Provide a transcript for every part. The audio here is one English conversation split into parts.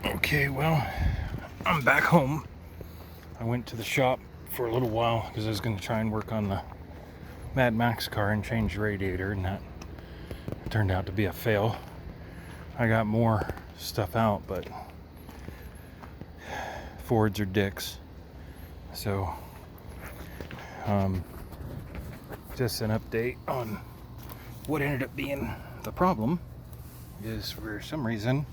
Okay, well, I'm back home. I went to the shop for a little while because I was going to try and work on the Mad Max car and change the radiator, and that turned out to be a fail. I got more stuff out, but Fords are dicks. So, just an update on what ended up being the problem is, for some reason,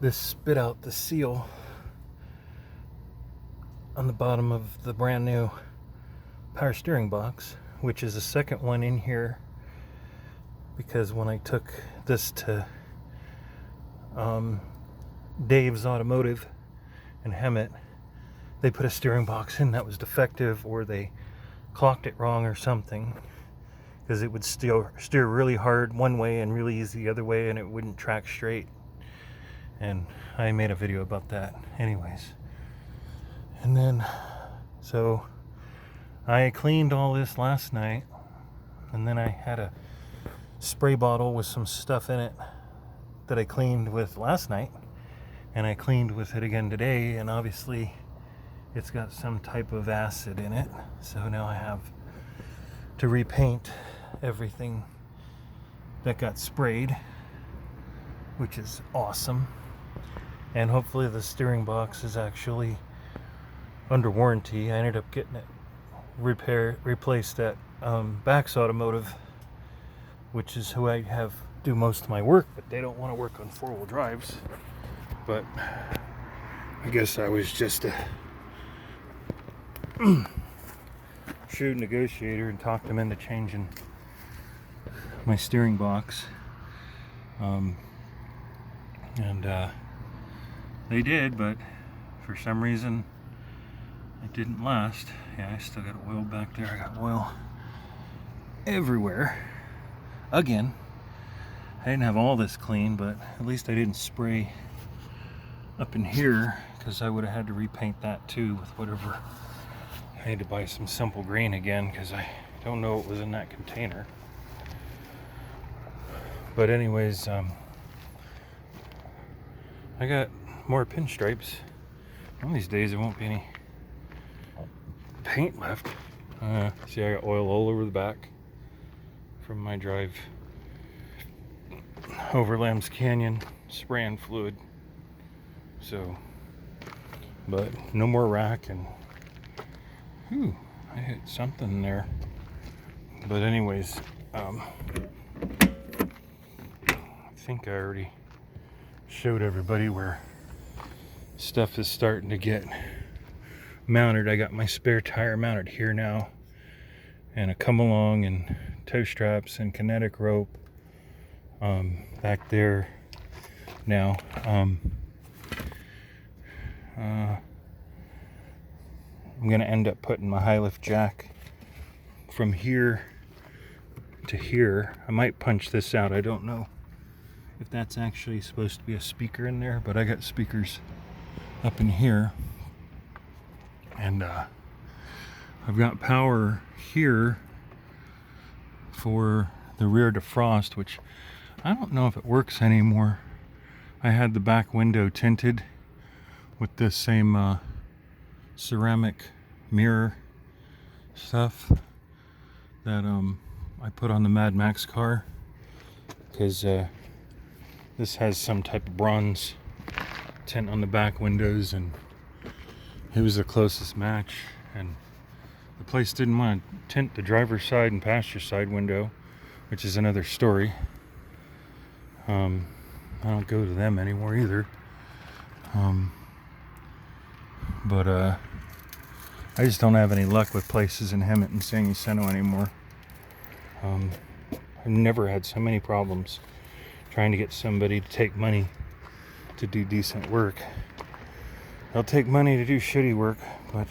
this spit out the seal on the bottom of the brand new power steering box, which is the second one in here, because when I took this to Dave's Automotive in Hemet, they put a steering box in that was defective, or they clocked it wrong or something, because it would steer really hard one way and really easy the other way, and it wouldn't track straight. And I made a video about that anyways. And then, so I cleaned all this last night, and then I had a spray bottle with some stuff in it that I cleaned with last night, and I cleaned with it again today, and obviously it's got some type of acid in it. So now I have to repaint everything that got sprayed, which is awesome. And hopefully the steering box is actually under warranty. I ended up getting it replaced at Bax Automotive, which is who I have do most of my work, but they don't want to work on four-wheel drives. But I guess I was just a shrewd negotiator and talked them into changing my steering box. They did, but for some reason it didn't last. Yeah, I still got oil back there. I got oil everywhere. Again, I didn't have all this clean, but at least I didn't spray up in here, because I would have had to repaint that too with whatever. I need to buy some simple green again, because I don't know what was in that container. But anyways, I got more pinstripes. One of these days there won't be any paint left. See, I got oil all over the back from my drive over Lambs Canyon spraying fluid. So, but no more rack, and I hit something there. But anyways, I think I already showed everybody where stuff is starting to get mounted. I got my spare tire mounted here now, and a come along and tow straps and kinetic rope back there now. I'm gonna end up putting my high lift jack from here to here. I might punch this out. I don't know if that's actually supposed to be a speaker in there, but I got speakers up in here, and I've got power here for the rear defrost, which I don't know if it works anymore. I had the back window tinted with this same ceramic mirror stuff that I put on the Mad Max car, because this has some type of bronze tint on the back windows, and it was the closest match. And the place didn't want to tint the driver's side and passenger side window, which is another story. I don't go to them anymore either. But I just don't have any luck with places in Hemet and San Jacinto anymore. I've never had so many problems trying to get somebody to take money to do decent work. They'll take money to do shitty work, but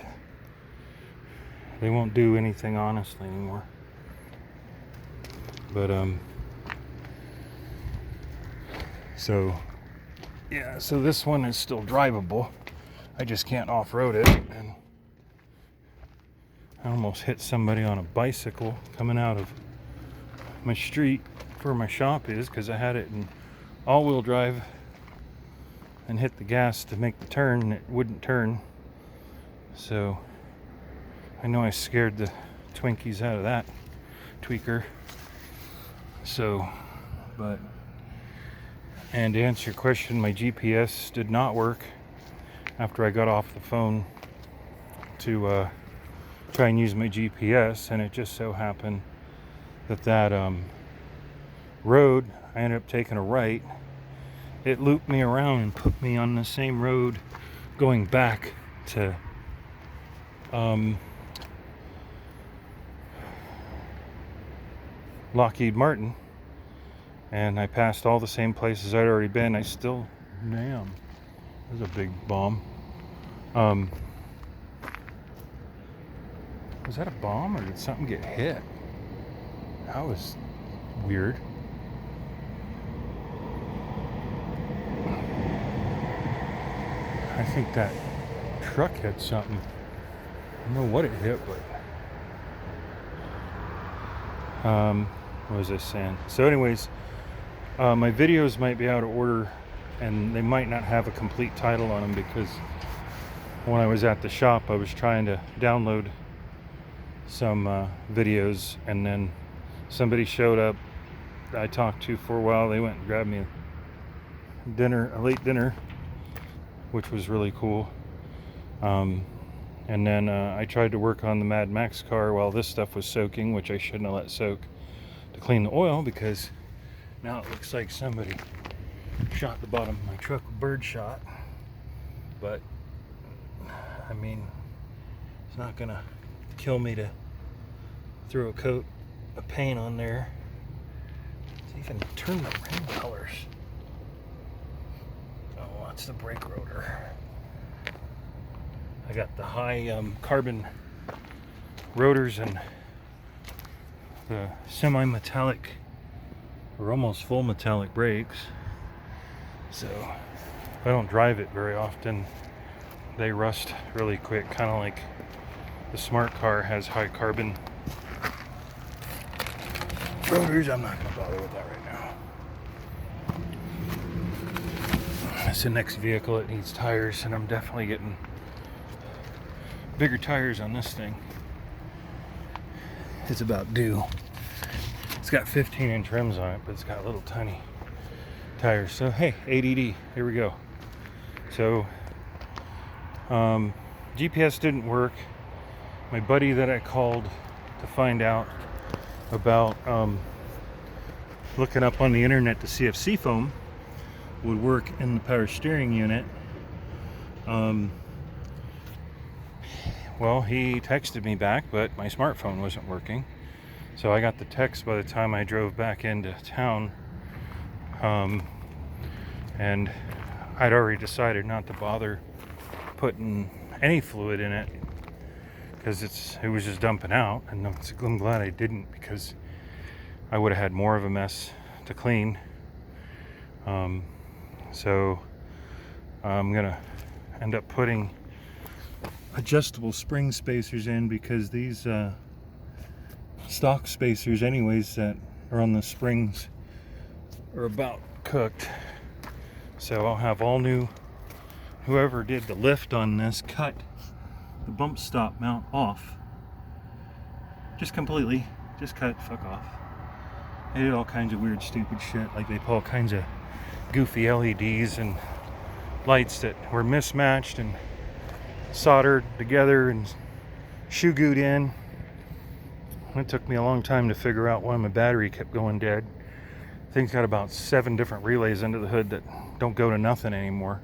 they won't do anything honestly anymore. But so yeah, so this one is still drivable. I just can't off-road it, and I almost hit somebody on a bicycle coming out of my street where my shop is, because I had it in all-wheel drive and hit the gas to make the turn, and it wouldn't turn. So I know I scared the Twinkies out of that tweaker. So, and to answer your question, my GPS did not work after I got off the phone to try and use my GPS, and it just so happened that road, I ended up taking a right. It looped me around and put me on the same road going back to Lockheed Martin, and I passed all the same places I'd already been. I still, damn, there's a big bomb. Was that a bomb or did something get hit? That was weird. I think that truck hit something. I don't know what it hit, but what was I saying? So anyways, my videos might be out of order and they might not have a complete title on them, because when I was at the shop I was trying to download some videos, and then somebody showed up I talked to for a while. They went and grabbed me a late dinner, which was really cool. And then I tried to work on the Mad Max car while this stuff was soaking, which I shouldn't have let soak, to clean the oil, because now it looks like somebody shot the bottom of my truck with birdshot. But I mean, it's not gonna kill me to throw a coat of paint on there. Let's even turn the ring colors. Oh, that's the brake rotor. I got the high carbon rotors and the semi-metallic or almost full metallic brakes. So if I don't drive it very often, they rust really quick, kind of like the smart car has high carbon rotors. I'm not going to bother with that right now. It's the next vehicle. It needs tires, and I'm definitely getting bigger tires on this thing. It's about due. It's got 15-inch rims on it, but it's got little tiny tires. So hey, ADD, here we go. So GPS didn't work. My buddy that I called to find out about looking up on the internet to see if seafoam would work in the power steering unit, well, he texted me back, but my smartphone wasn't working. So I got the text by the time I drove back into town, and I'd already decided not to bother putting any fluid in it, because it was just dumping out, and I'm glad I didn't, because I would have had more of a mess to clean. So I'm gonna end up putting adjustable spring spacers in, because these stock spacers anyways that are on the springs are about cooked. So I'll have all new, whoever did the lift on this cut the bump stop mount off, just completely, just cut, fuck off. They did all kinds of weird stupid shit, like they put all kinds of goofy LEDs and lights that were mismatched and soldered together and shoe gooed in. It took me a long time to figure out why my battery kept going dead. Thing's got about 7 different relays under the hood that don't go to nothing anymore.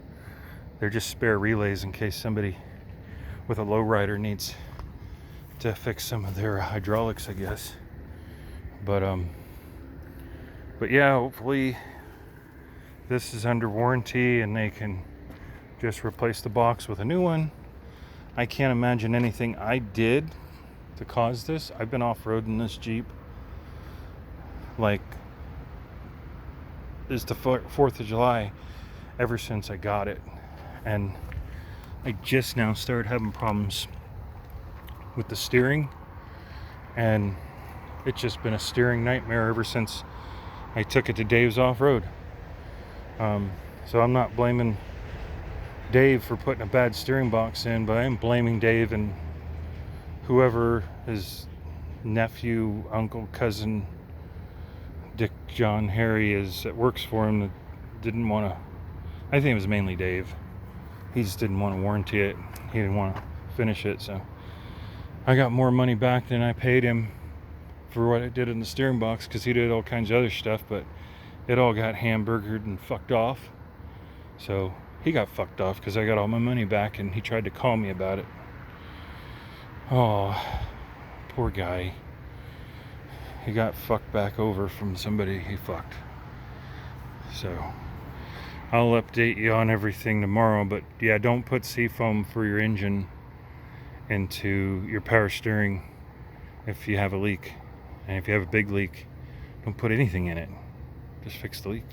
They're just spare relays in case somebody with a lowrider needs to fix some of their hydraulics, I guess. But yeah, hopefully this is under warranty and they can just replace the box with a new one. I can't imagine anything I did to cause this. I've been off-roading this Jeep like it's the 4th of July ever since I got it, and I just now started having problems with the steering, and it's just been a steering nightmare ever since I took it to Dave's off-road. So I'm not blaming Dave for putting a bad steering box in, but I am blaming Dave and whoever his nephew, uncle, cousin, Dick, John, Harry is that works for him that didn't want to. I think it was mainly Dave. He just didn't want to warranty it. He didn't want to finish it, so I got more money back than I paid him for what I did in the steering box, because he did all kinds of other stuff, but it all got hamburgered and fucked off. So he got fucked off because I got all my money back, and he tried to call me about it. Oh, poor guy. He got fucked back over from somebody he fucked. So I'll update you on everything tomorrow, but yeah, don't put seafoam for your engine into your power steering if you have a leak. And if you have a big leak, don't put anything in it. Just fix the leak.